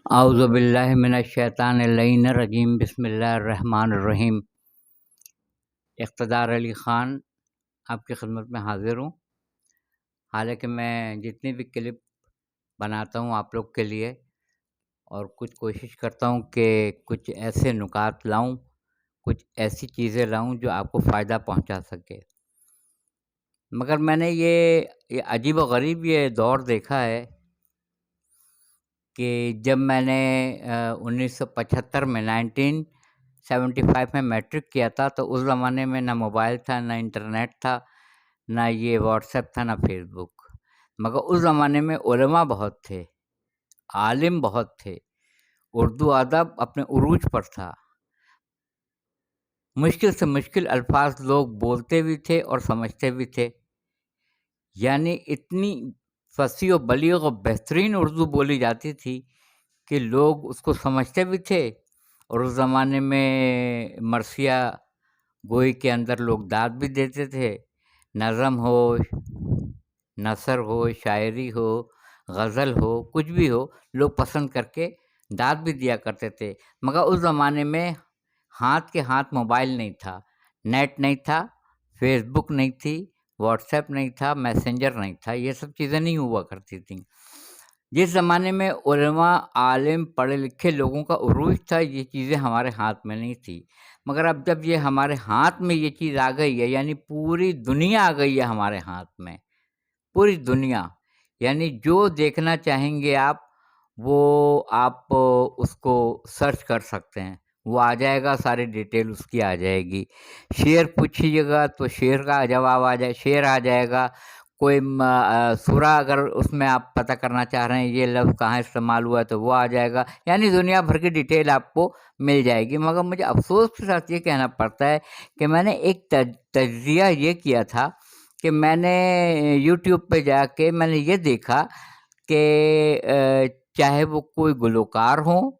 اعوذ باللہ من الشیطان اللعین الرجیم، بسم اللہ الرحمن الرحیم۔ اقتدار علی خان آپ کی خدمت میں حاضر ہوں۔ حالانکہ میں جتنی بھی کلپ بناتا ہوں آپ لوگ کے لیے اور کچھ کوشش کرتا ہوں کہ کچھ ایسے نکات لاؤں، کچھ ایسی چیزیں لاؤں جو آپ کو فائدہ پہنچا سکے، مگر میں نے یہ عجیب و غریب یہ دور دیکھا ہے کہ جب میں نے 1975 میں 1975 میں میٹرک کیا تھا تو اس زمانے میں نہ موبائل تھا، نہ انٹرنیٹ تھا، نہ یہ واٹس ایپ تھا، نہ فیس بک، مگر اس زمانے میں علماء بہت تھے، عالم بہت تھے، اردو ادب اپنے عروج پر تھا، مشکل سے مشکل الفاظ لوگ بولتے بھی تھے اور سمجھتے بھی تھے، یعنی اتنی فصیح و بلیغ و بہترین اردو بولی جاتی تھی کہ لوگ اس کو سمجھتے بھی تھے، اور اس زمانے میں مرثیہ گوئی کے اندر لوگ داد بھی دیتے تھے، نظم ہو، نثر ہو، شاعری ہو، غزل ہو، کچھ بھی ہو، لوگ پسند کر کے داد بھی دیا کرتے تھے۔ مگر اس زمانے میں ہاتھ کے ہاتھ موبائل نہیں تھا، نیٹ نہیں تھا، فیس بک نہیں تھی، واٹس ایپ نہیں تھا، میسنجر نہیں تھا، یہ سب چیزیں نہیں ہوا کرتی تھیں۔ جس زمانے میں علماء، عالم، پڑھے لکھے لوگوں کا عروج تھا، یہ چیزیں ہمارے ہاتھ میں نہیں تھی، مگر اب جب یہ ہمارے ہاتھ میں یہ چیز آ گئی ہے، یعنی پوری دنیا آ گئی ہے ہمارے ہاتھ میں، پوری دنیا، یعنی جو دیکھنا چاہیں گے آپ اس کو سرچ کر سکتے ہیں، وہ آ جائے گا، ساری ڈیٹیل اس کی آ جائے گی۔ شعر پوچھیے گا تو شعر کا جواب شعر آ جائے گا، کوئی سورہ اگر اس میں آپ پتہ کرنا چاہ رہے ہیں یہ لفظ کہاں استعمال ہوا ہے تو وہ آ جائے گا، یعنی دنیا بھر کی ڈیٹیل آپ کو مل جائے گی۔ مگر مجھے افسوس کے ساتھ یہ کہنا پڑتا ہے کہ میں نے ایک تجزیہ یہ کیا تھا کہ میں نے یوٹیوب پہ جا کے میں نے یہ دیکھا کہ چاہے وہ کوئی گلوکار ہوں،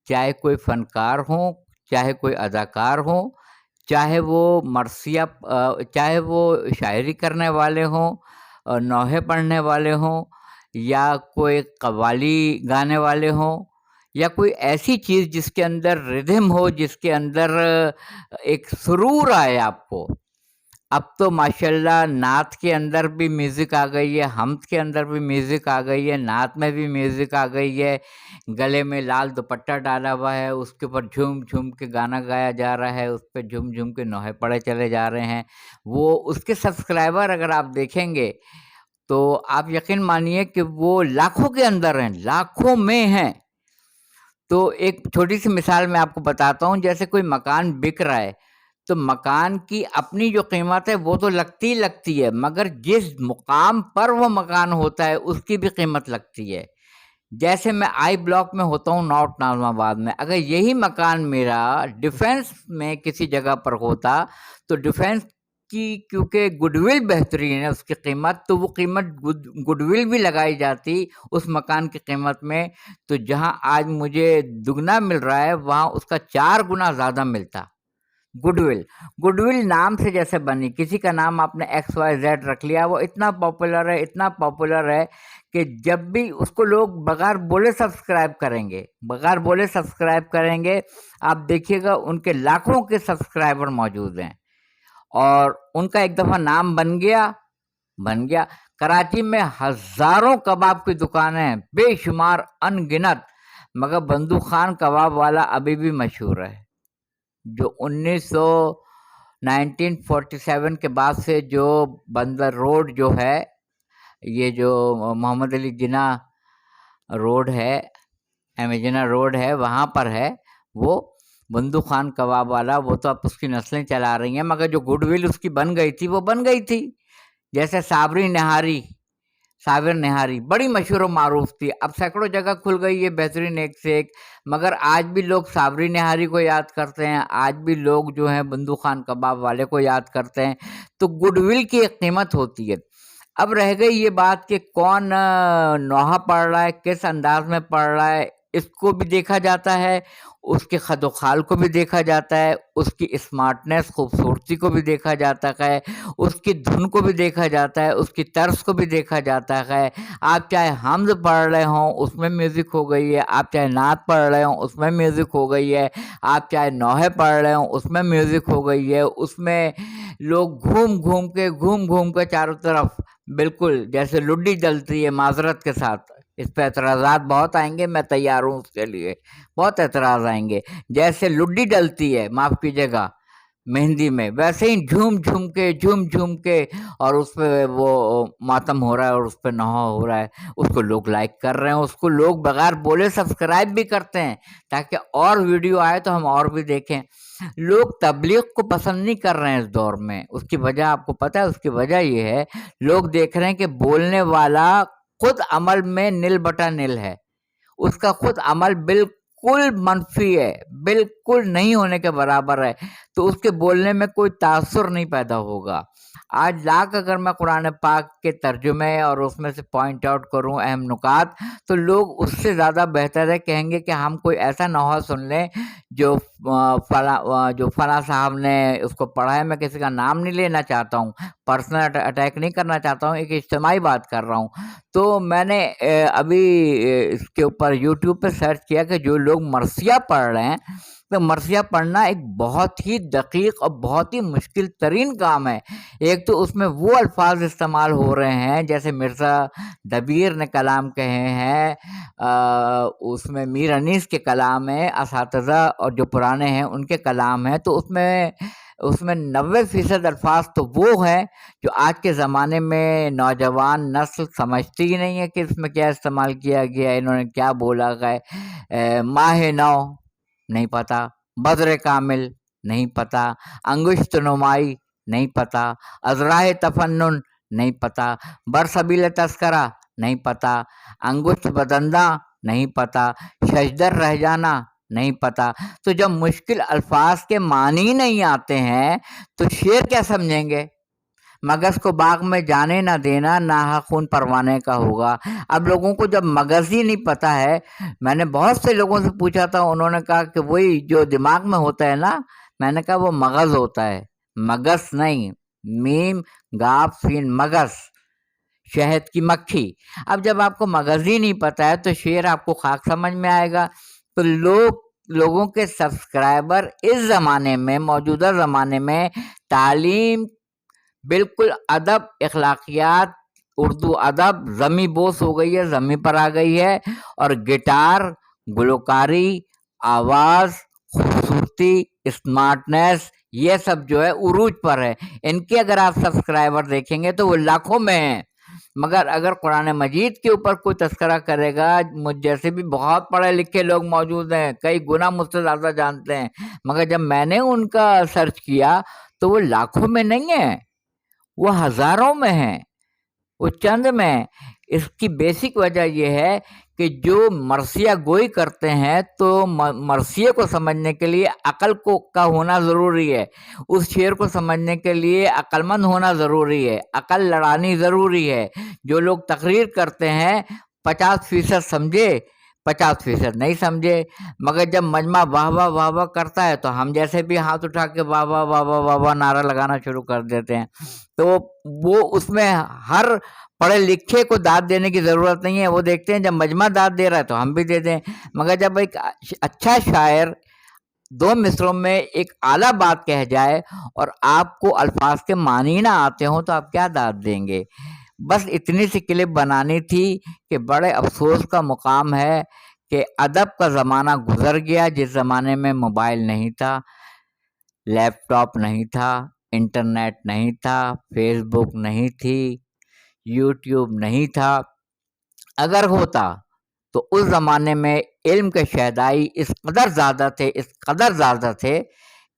چاہے کوئی فنکار ہوں، چاہے کوئی اداکار ہوں، چاہے وہ مرثیہ چاہے وہ شاعری کرنے والے ہوں، نوحے پڑھنے والے ہوں، یا کوئی قوالی گانے والے ہوں، یا کوئی ایسی چیز جس کے اندر ردھم ہو، جس کے اندر ایک سرور آئے آپ کو۔ اب تو ماشاءاللہ نعت کے اندر بھی میوزک آ گئی ہے، حمد کے اندر بھی میوزک آ گئی ہے، نعت میں بھی میوزک آ گئی ہے، گلے میں لال دوپٹہ ڈالا ہوا ہے، اس کے اوپر جھوم جھوم کے گانا گایا جا رہا ہے، اس پہ جھوم جھوم کے نوحے پڑھے چلے جا رہے ہیں۔ وہ اس کے سبسکرائبر اگر آپ دیکھیں گے تو آپ یقین مانیے کہ وہ لاکھوں کے اندر ہیں، لاکھوں میں ہیں۔ تو ایک چھوٹی سی مثال میں آپ کو بتاتا ہوں، جیسے کوئی مکان بک رہا ہے تو مکان کی اپنی جو قیمت ہے وہ تو لگتی لگتی ہے، مگر جس مقام پر وہ مکان ہوتا ہے اس کی بھی قیمت لگتی ہے۔ جیسے میں آئی بلاک میں ہوتا ہوں، نارتھ نظام آباد میں، اگر یہی مکان میرا ڈیفینس میں کسی جگہ پر ہوتا تو ڈیفینس کی کیونکہ گڈ ول بہترین ہے اس کی قیمت، تو وہ قیمت گڈ ول بھی لگائی جاتی اس مکان کی قیمت میں، تو جہاں آج مجھے دگنا مل رہا ہے وہاں اس کا 4 گنا زیادہ ملتا۔ گڈ ول نام سے جیسے بنی، کسی کا نام آپ نے XYZ رکھ لیا، وہ اتنا پاپولر ہے، اتنا پاپولر ہے کہ جب بھی اس کو لوگ بغیر بولے سبسکرائب کریں گے، آپ دیکھیے گا ان کے لاکھوں کے سبسکرائبر موجود ہیں، اور ان کا ایک دفعہ نام بن گیا۔ کراچی میں ہزاروں کباب کی دکانیں ہیں، بے شمار، ان گنت، مگر بندو خان کباب والا ابھی بھی مشہور ہے، جو 1947 کے بعد سے جو بندر روڈ جو ہے، یہ جو محمد علی جناح روڈ ہے، جناح روڈ ہے، وہاں پر ہے وہ بندو خان کباب والا، وہ تو اب اس کی نسلیں چلا رہی ہیں، مگر جو گڈ ول اس کی بن گئی تھی وہ بن گئی تھی۔ جیسے صابر نہاری بڑی مشہور و معروف تھی، اب سینکڑوں جگہ کھل گئی ہے بہترین، ایک سے ایک، مگر آج بھی لوگ صابری نہاری کو یاد کرتے ہیں، آج بھی لوگ جو ہیں بندو خان کباب والے کو یاد کرتے ہیں۔ تو گڈ ول کی ایک قیمت ہوتی ہے۔ اب رہ گئی یہ بات کہ کون نوحہ پڑھ رہا ہے، کس انداز میں پڑھ رہا ہے، اس کو بھی دیکھا جاتا ہے، اس کے خد و خال کو بھی دیکھا جاتا ہے، اس کی اسمارٹنیس خوبصورتی کو بھی دیکھا جاتا ہے، اس کی دھن کو بھی دیکھا جاتا ہے، اس کی طرز کو بھی دیکھا جاتا ہے۔ آپ چاہے حمد پڑھ رہے ہوں اس میں میوزک ہو گئی ہے، آپ چاہے نعت پڑھ رہے ہوں اس میں میوزک ہو گئی ہے، آپ چاہے نوحے پڑھ رہے ہوں اس میں میوزک ہو گئی ہے۔ اس میں لوگ گھوم گھوم کے چاروں طرف بالکل جیسے لڈی ڈلتی ہے، معذرت کے ساتھ اس پہ اعتراضات بہت آئیں گے، میں تیار ہوں اس کے لیے، بہت اعتراض آئیں گے، جیسے لڈی ڈلتی ہے معاف کیجیے گا مہندی میں، ویسے ہی جھوم جھوم کے اور اس پہ وہ ماتم ہو رہا ہے اور اس پہ نہا ہو رہا ہے، اس کو لوگ لائک کر رہے ہیں، اس کو لوگ بغیر بولے سبسکرائب بھی کرتے ہیں تاکہ اور ویڈیو آئے تو ہم اور بھی دیکھیں۔ لوگ تبلیغ کو پسند نہیں کر رہے ہیں اس دور میں، اس کی وجہ آپ کو پتہ ہے، اس کی وجہ یہ ہے لوگ دیکھ رہے ہیں کہ بولنے والا خود عمل میں نل بٹا نل ہے، اس کا خود عمل بالکل منفی ہے، بالکل نہیں ہونے کے برابر ہے، تو اس کے بولنے میں کوئی تاثر نہیں پیدا ہوگا۔ آج لاکھ اگر میں قرآن پاک کے ترجمے اور اس میں سے پوائنٹ آؤٹ کروں اہم نکات، تو لوگ اس سے زیادہ بہتر ہے کہیں گے کہ ہم کوئی ایسا نوحہ سن لیں جو فلاں صاحب نے اس کو پڑھا ہے۔ میں کسی کا نام نہیں لینا چاہتا ہوں، پرسنل اٹیک نہیں کرنا چاہتا ہوں، ایک اجتماعی بات کر رہا ہوں۔ تو میں نے ابھی اس کے اوپر یوٹیوب پہ سرچ کیا کہ جو لوگ مرثیہ پڑھ رہے ہیں، تو مرثیہ پڑھنا ایک بہت ہی دقیق اور بہت ہی مشکل ترین کام ہے۔ ایک تو اس میں وہ الفاظ استعمال ہو رہے ہیں جیسے مرزا دبیر نے کلام کہے ہیں، اس میں میر انیس کے کلام ہیں، اساتذہ اور جو پرانے ہیں ان کے کلام ہیں، تو اس میں 90% الفاظ تو وہ ہیں جو آج کے زمانے میں نوجوان نسل سمجھتی ہی نہیں ہے کہ اس میں کیا استعمال کیا گیا ہے، انہوں نے کیا بولا ہے۔ ماہ نو نہیں پتہ، بدر کامل نہیں پتہ، انگشت نمائی نہیں پتہ، ازراہ تفنن نہیں پتہ، برسبیل تذکرہ نہیں پتہ، انگشت بدندہ نہیں پتہ، شجدر رہ جانا نہیں پتہ۔ تو جب مشکل الفاظ کے معنی نہیں آتے ہیں تو شعر کیا سمجھیں گے؟ مگز کو باغ میں جانے نہ دینا، ناحق خون پروانے کا ہوگا۔ اب لوگوں کو جب مگز ہی نہیں پتہ ہے، میں نے بہت سے لوگوں سے پوچھا تھا، انہوں نے کہا کہ وہی جو دماغ میں ہوتا ہے نا، میں نے کہا وہ مغز ہوتا ہے، مگس نہیں، میم گاف سین مگس، شہد کی مکھی۔ اب جب آپ کو مگز ہی نہیں پتہ ہے تو شعر آپ کو خاک سمجھ میں آئے گا۔ تو لوگوں کے سبسکرائبر اس زمانے میں، موجودہ زمانے میں تعلیم، بالکل ادب، اخلاقیات، اردو ادب زمیں بوس ہو گئی ہے، زمیں پر آ گئی ہے، اور گٹار، گلوکاری، آواز، خوبصورتی، اسمارٹنیس، یہ سب جو ہے عروج پر ہے۔ ان کے اگر آپ سبسکرائبر دیکھیں گے تو وہ لاکھوں میں ہیں، مگر اگر قرآن مجید کے اوپر کوئی تذکرہ کرے گا، مجھ جیسے بھی بہت پڑھے لکھے لوگ موجود ہیں، کئی گنا مجھ سے زیادہ جانتے ہیں، مگر جب میں نے ان کا سرچ کیا تو وہ لاکھوں میں نہیں ہیں، وہ ہزاروں میں ہیں، وہ چند میں۔ اس کی بیسک وجہ یہ ہے کہ جو مرثیہ گوئی کرتے ہیں تو مرثیے کو سمجھنے کے لیے عقل کا ہونا ضروری ہے، اس شعر کو سمجھنے کے لیے عقل مند ہونا ضروری ہے، عقل لڑانی ضروری ہے۔ جو لوگ تقریر کرتے ہیں 50% سمجھے، 50% نہیں سمجھے، مگر جب مجمع واہ واہ واہ واہ کرتا ہے تو ہم جیسے بھی ہاتھ اٹھا کے واہ واہ واہ واہ واہ واہ نعرہ لگانا شروع کر دیتے ہیں۔ تو وہ اس میں ہر پڑھے لکھے کو داد دینے کی ضرورت نہیں ہے، وہ دیکھتے ہیں جب مجمع داد دے رہا ہے تو ہم بھی دے دیں۔ مگر جب ایک اچھا شاعر 2 مصروں میں ایک اعلیٰ بات کہہ جائے اور آپ کو الفاظ کے معنی نہ آتے ہوں تو آپ کیا داد دیں گے؟ بس اتنی سی کلپ بنانی تھی کہ بڑے افسوس کا مقام ہے کہ ادب کا زمانہ گزر گیا، جس زمانے میں موبائل نہیں تھا، لیپ ٹاپ نہیں تھا، انٹرنیٹ نہیں تھا، فیس بک نہیں تھی، یوٹیوب نہیں تھا۔ اگر ہوتا تو اس زمانے میں علم کے شہدائی اس قدر زیادہ تھے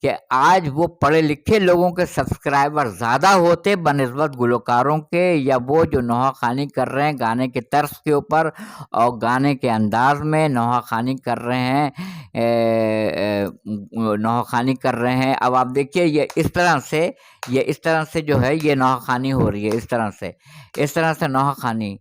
کہ آج وہ پڑھے لکھے لوگوں کے سبسکرائبر زیادہ ہوتے بنسبت گلوکاروں کے، یا وہ جو نوحہ خوانی کر رہے ہیں گانے کے طرز کے اوپر اور گانے کے انداز میں نوحہ خوانی کر رہے ہیں، اب آپ دیکھیے یہ اس طرح سے جو ہے یہ نوحہ خوانی ہو رہی ہے، اس طرح سے نوحہ خوانی،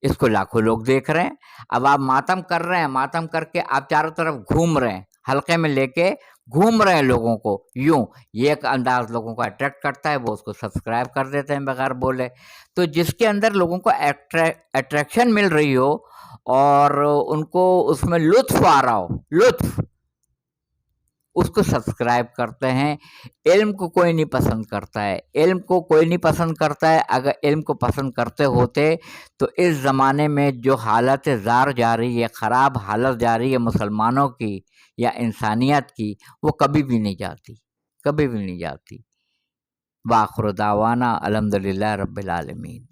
اس کو لاکھوں لوگ دیکھ رہے ہیں۔ اب آپ ماتم کر رہے ہیں، ماتم کر کے آپ چاروں طرف گھوم رہے ہیں، حلقے میں لے کے گھوم رہے ہیں لوگوں کو یوں. یہ ایک انداز لوگوں کو اٹریکٹ کرتا ہے, وہ اس کو سبسکرائب کر دیتے ہیں بغیر بولے. تو جس کے اندر لوگوں کو اٹریکشن مل رہی ہو اور ان کو اس میں لطف آ رہا ہو, لطف, اس کو سبسکرائب کرتے ہیں. علم کو کوئی نہیں پسند کرتا ہے, علم کو کوئی نہیں پسند کرتا ہے. اگر علم کو پسند کرتے ہوتے تو اس زمانے میں جو حالت زار جا رہی ہے, خراب حالت جا رہی ہے مسلمانوں کی یا انسانیت کی, وہ کبھی بھی نہیں جاتی, کبھی بھی نہیں جاتی. وآخر دعوانا الحمدللہ رب العالمین.